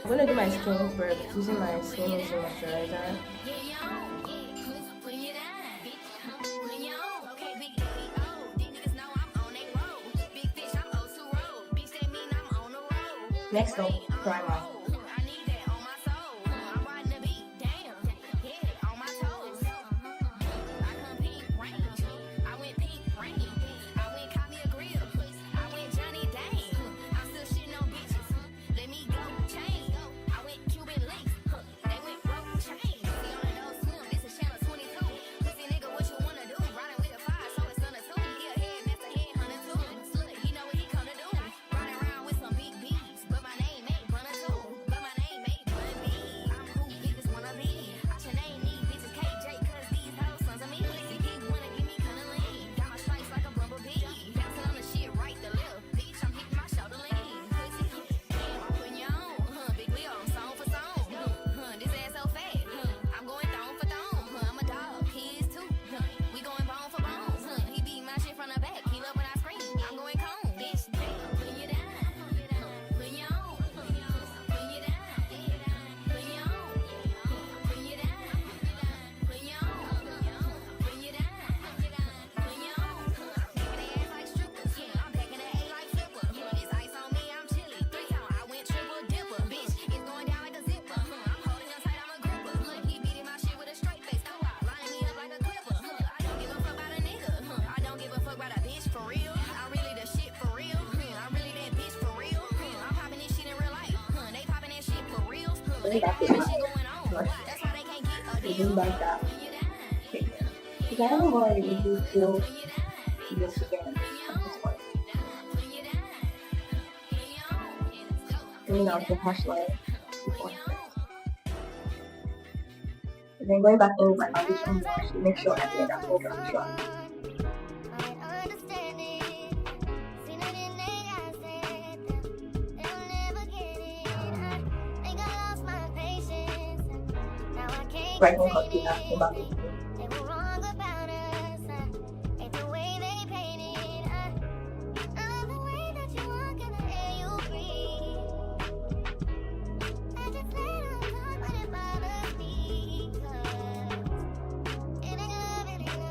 I'm gonna do my skin first using my skin using moisturizer. Next up, primer. Bring back the blush. Bring back that figure. Because I don't know why you do feel this again at this point. Bringing out the hash line before and then going back in with my foundation wash to make sure I get that full dry shot. Right now, I'll do that in my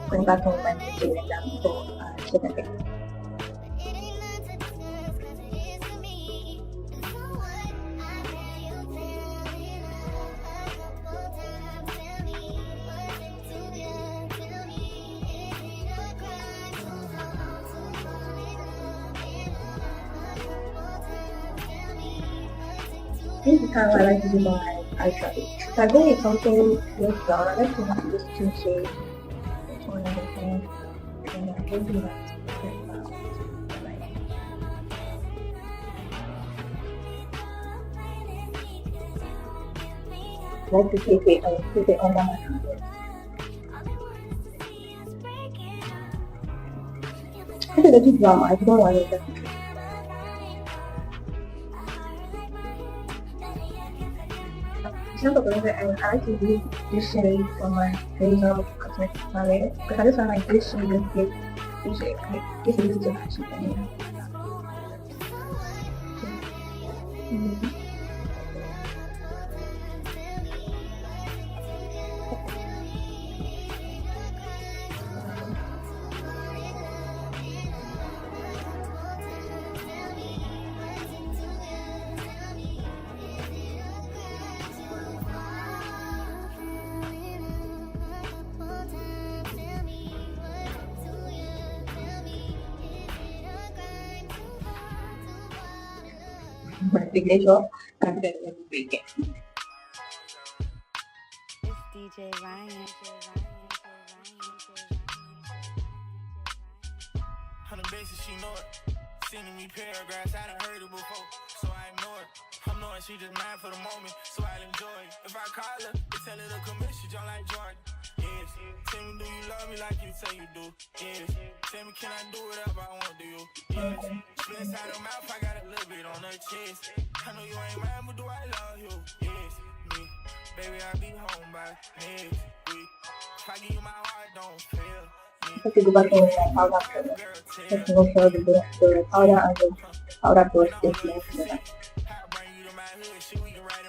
going back in my concealer down for second thing. This is how I like to do my eyeshadow. So I go with something this brown. I like to have this two shades. This one and this one. And I can do that. I like to keep it under my hand. This is a bit brown. I don't want it. And I like to use this shade for my facial cosmetics palette because I just find like this shade and this shade it's easy to match it anyway. My signature and then let me break it. It's DJ Ryan. On the basis she know it. Sending me paragraphs, I done heard it before, so I ignore it. I'm knowing she just mine for the moment, so I'll enjoy it. If I call her, tell her to come in, she jump like Jordan. Yes. Tell me, do you love me like you say you do? Yes. Tell me, can I do whatever I want to you? Yes. Split inside her mouth, I got a little bit on her chest. I know you ain't mine, but do I love you? Yes. Me. Baby, I'll be home by next week. If I give you my heart, don't fail. Kasi diba kung powder product, kasi make sure the powder and the powder brush is left.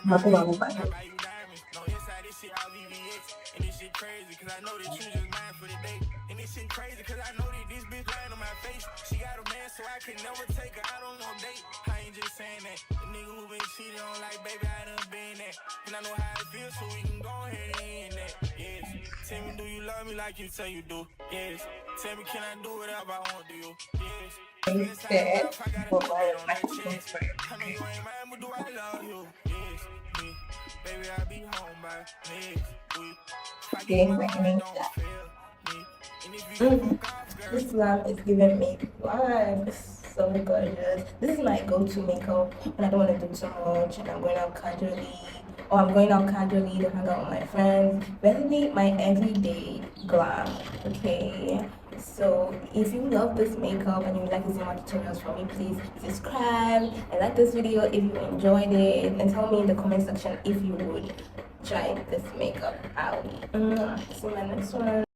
Nothing wrong with that. I buy you diamonds. No inside this shit all VVX. And this shit crazy, cause I know that you just mine for the day. And this shit crazy, cause I know that this bitch lying on my face. She got a man, so I can never take her out on no date. I ain't just saying that. The nigga who been cheating on, like, baby, I done been that. And I know how it feels, so we can go ahead and end that. Yes. Tell me, do you love me like you say you do? Yes. Tell me, can I do whatever I want to you? Yes. Instead, for my chest. I know you ain't mine, but do I love you? Yes, me. Baby, I'll be home by next week. If I get my heart, don't feel me. And if you fuck off, girl. This lamp is giving me life. It's so gorgeous. This is my go-to makeup when I don't want to do too much and I'm going out casually, or I'm going out casually to hang out with my friends. Basically, my everyday glam. Okay. So if you love this makeup and you would like to see more tutorials from me, please subscribe and like this video if you enjoyed it, and tell me in the comment section if you would try this makeup out. See you in my next one.